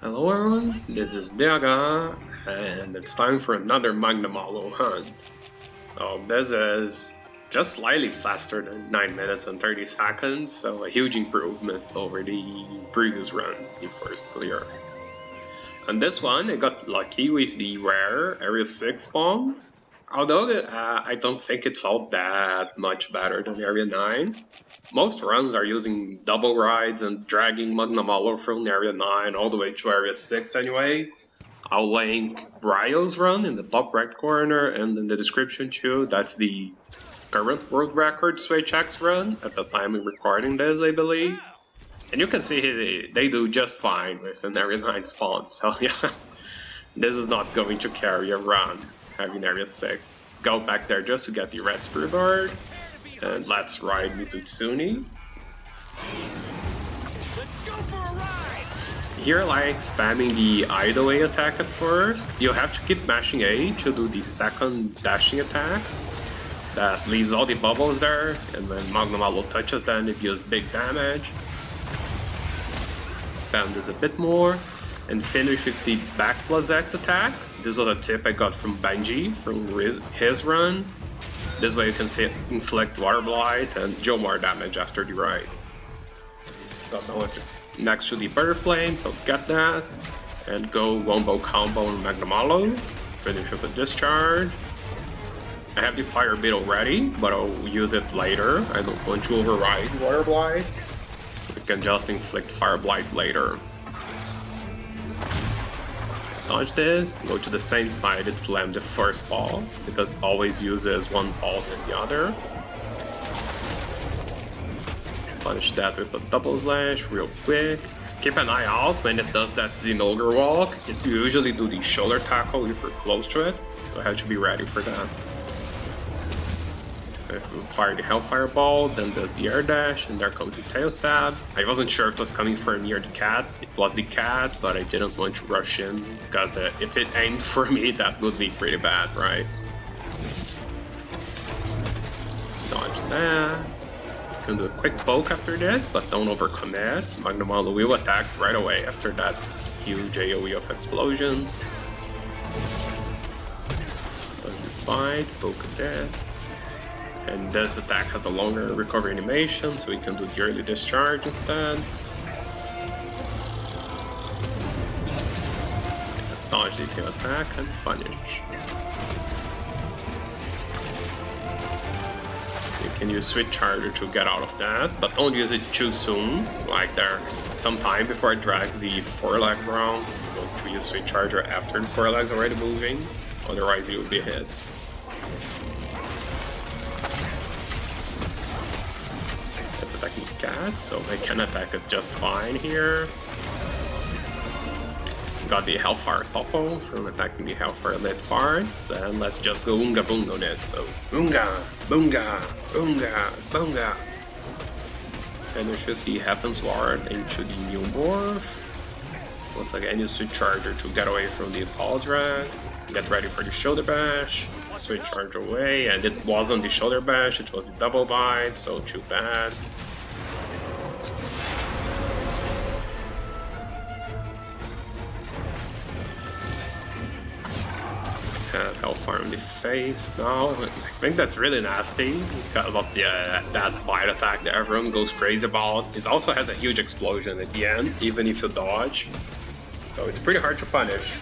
Hello everyone, this is Diaga, and it's time for another Magnamalo hunt. This is just slightly faster than 9 minutes and 30 seconds, so a huge improvement over the previous run, the first clear. On this one, I got lucky with the rare Area 6 bomb, although I don't think it's all that much better than Area 9. Most runs are using double rides and dragging Magnamalo from Area 9 all the way to Area 6 anyway. I'll link Ryo's run in the top right corner and in the description too. That's the current world record Switch X run at the time of recording this, I believe. And you can see they do just fine with an Area 9 spawn, so yeah. This is not going to carry a run having Area 6. Go back there just to get the red spear bird. And let's ride Mizutsune. Here, like spamming the idle A attack at first, you have to keep mashing A to do the second dashing attack. That leaves all the bubbles there, and when Magnamalo touches them, it deals big damage. Spam this a bit more, and finish with the Back+X attack. This was a tip I got from Benji from his run. This way you can inflict Water Blight and deal more damage after the ride. Next to the Butterflame, so get that. And go Wombo combo on Magnamalo. Finish with a Discharge. I have the Fire Beetle ready, but I'll use it later. I don't want to override Water Blight. So we can just inflict Fire Blight later. Dodge this, go to the same side it slammed the first ball, because it always uses one ball than the other. Punish that with a double slash real quick. Keep an eye out when it does that Zinogre walk. It usually do the shoulder tackle if you're close to it, so I have to be ready for that. Fire the Hellfire Ball, then does the air dash, and there comes the tail stab. I wasn't sure if it was coming from near the cat. It was the cat, but I didn't want to rush in, because if it aimed for me, that would be pretty bad, right? Dodge that. You can do a quick poke after this, but don't overcommit. Magnamalo will attack right away after that huge AoE of explosions. Dodge the bite, poke of death. And this attack has a longer recovery animation, so we can do the early discharge instead. Dodge the tail attack and punish. You can use Switch Charger to get out of that, but don't use it too soon. Like there's some time before it drags the foreleg around. You want to use Switch Charger after the foreleg's already moving, otherwise you'll be hit. Attacking cats, so I can attack it just fine here. Got the Hellfire Topo from attacking the Hellfire lit parts, and let's just go Unga Boonga on it. So Unga, Boonga, Unga, Boonga. Finish with the Heaven's Ward into the new morph. Once again, use Switch Charger to get away from the Ball Drag. Get ready for the Shoulder Bash. Switch Charge away, and it wasn't the Shoulder Bash, it was the Double Bite, so too bad. Had Hellfire in the face now. I think that's really nasty because of the that bite attack that everyone goes crazy about. It also has a huge explosion at the end, even if you dodge. So it's pretty hard to punish.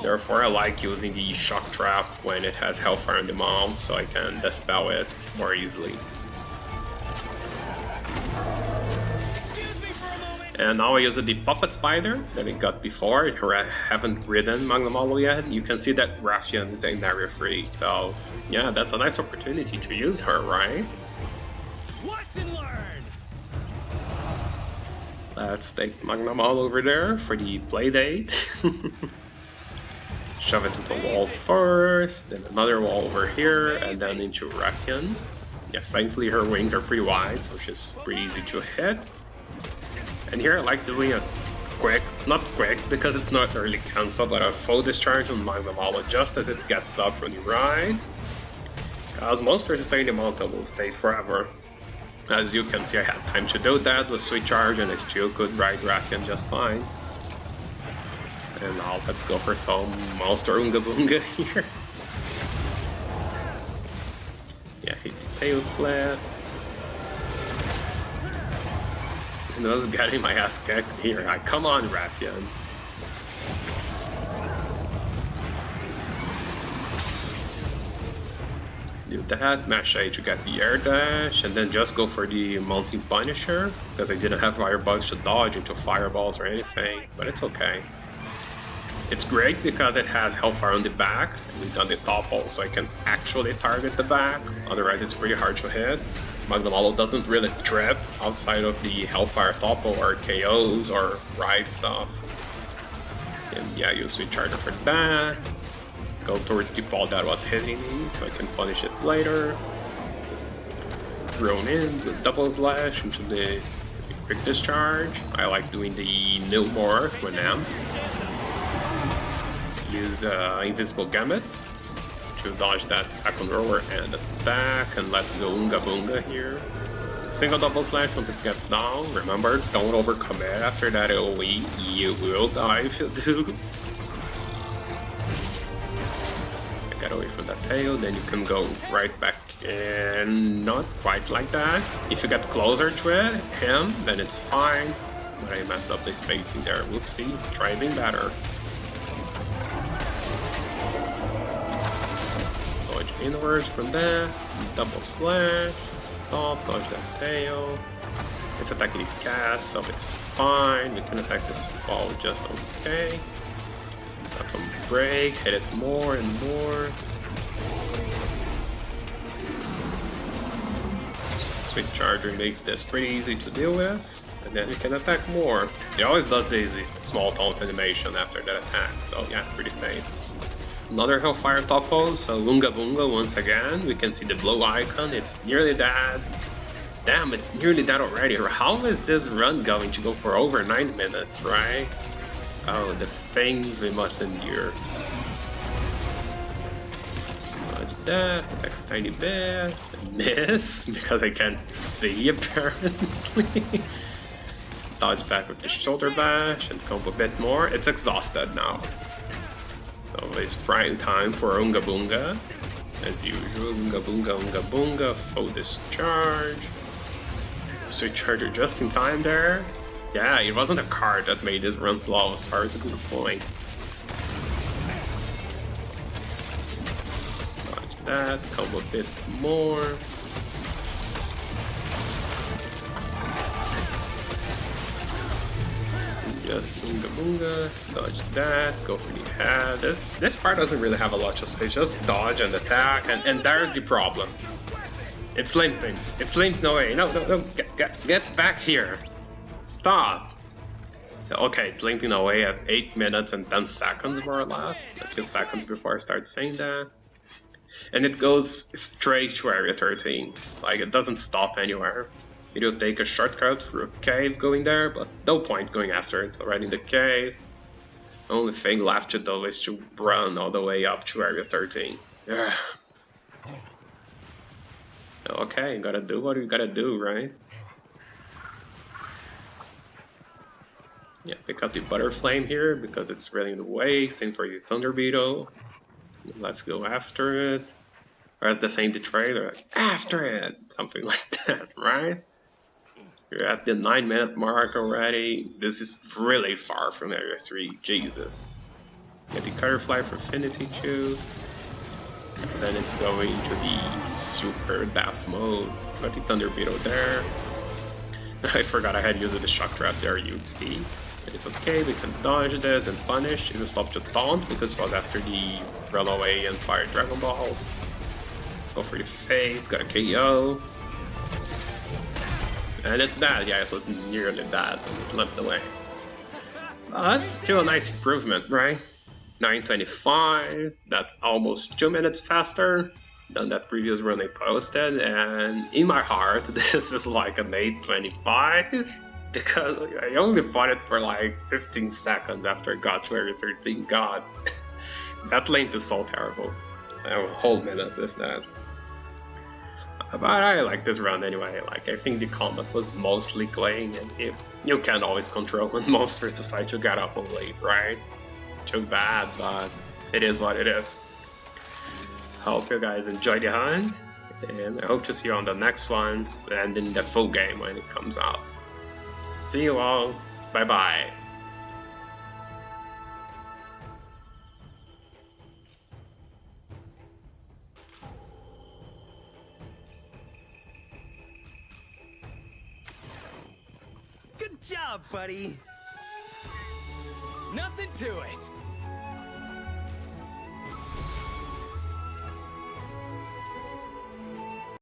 Therefore, I like using the Shock Trap when it has Hellfire in the mount, so I can dispel it more easily. And now I use the Puppet Spider that I got before. I haven't ridden Magnamalo yet. You can see that Raffian is in area 3, so yeah, that's a nice opportunity to use her, right? Watch and learn. Let's take Magnamalo over there for the playdate. Shove it into the wall first, then another wall over here, and then into Raffian. Yeah, thankfully her wings are pretty wide, so she's pretty easy to hit. And here I like doing a quick, not quick because it's not early cancel, but a full discharge on Magnamalo just as it gets up from the ride. Because monsters stay in the mountain will stay forever. As you can see, I had time to do that with Switch Charge and I still could ride Raffian just fine. And now let's go for some monster Unga Bunga here. Yeah, he tail flip. And I was getting my ass kicked here. Come on, Rapian. Do that, mash A to get the air dash, and then just go for the Mounting Punisher, because I didn't have firebugs to dodge into fireballs or anything, but it's okay. It's great because it has Hellfire on the back, and we've done the topple, so I can actually target the back, otherwise it's pretty hard to hit. Magnamalo doesn't really trip outside of the Hellfire topple or KOs or ride stuff. And yeah, use Sweet Charger for that. Go towards the ball that was hitting me, so I can punish it later. Thrown in with double slash into the quick discharge. I like doing the nil morph when amped. Use Invincible Gambit to dodge that second rower and attack, and let's go Unga Bunga here. Single double slash once it gets down. Remember, don't overcome it after that AoE. You will die if you do. Get away from that tail, then you can go right back in. Not quite like that. If you get closer to him, then it's fine. But I messed up the spacing there. Whoopsie. Try being better. Dodge inwards from there. Double slash. Stop. Dodge that tail. It's attacking the cat, so it's fine. We can attack this ball just okay. Got some break, hit it more and more. Sweet Charger makes this pretty easy to deal with, and then you can attack more. He always does the small taunt animation after that attack, so yeah, pretty safe. Another Hellfire topple, so Unga Bunga once again. We can see the blue icon, it's nearly dead. Damn, it's nearly dead already. How is this run going to go for over 9 minutes, right? Oh, the things we must endure. Dodge that, attack a tiny bit, miss, because I can't see apparently. Dodge back with the shoulder bash and combo a bit more. It's exhausted now. So it's prime time for Unga Bunga. As usual, Unga Bunga, full discharge. Sweet Charger just in time there. Yeah, it wasn't a card that made this run slow, sorry to disappoint. Dodge that, combo a bit more. Just Unga Bunga, dodge that, go for the head. This part doesn't really have a lot to say, just dodge and attack, and there's the problem. It's limping. It's limping away. No, get back here. Stop. Okay, it's limping away at 8 minutes and 10 seconds more or less. A few seconds before I start saying that. And it goes straight to area 13. Like, it doesn't stop anywhere. It'll take a shortcut through a cave going there, but no point going after it. It's already in the cave. The only thing left to do is to run all the way up to area 13. Yeah. Okay, you gotta do what you gotta do, right? Yeah, pick up the Butterflame here because it's really in the way. Same for the Thunder Beetle. Let's go after it. Or as the same the trailer, like, after it! Something like that, right? We're at the 9-minute mark already. This is really far from Area 3, Jesus. Get the Cutterfly for Affinity too. And then it's going to the Super Death mode. Got the Thunder Beetle there. I forgot I had used the Shock Trap there, you see. It's okay, we can dodge this and punish. It will stop to taunt because it was after the Runaway and Fire Dragon Balls. Go for the face, got a KO. And it's that, yeah, it was nearly that and it left away. But still a nice improvement, right? 9:25, that's almost 2 minutes faster than that previous run I posted, and in my heart this is like an 8:25 because I only fought it for like 15 seconds after I got to area 13. God, that length is so terrible. I have a whole minute with that. But I like this run anyway. Like, I think the combat was mostly clean, and you can't always control when monsters decide to get up on late, right? too bad, but it is what it is. Hope you guys enjoyed the hunt, and I hope to see you on the next ones and in the full game when it comes out. See you all. Bye bye. Good job, buddy. Nothing to it.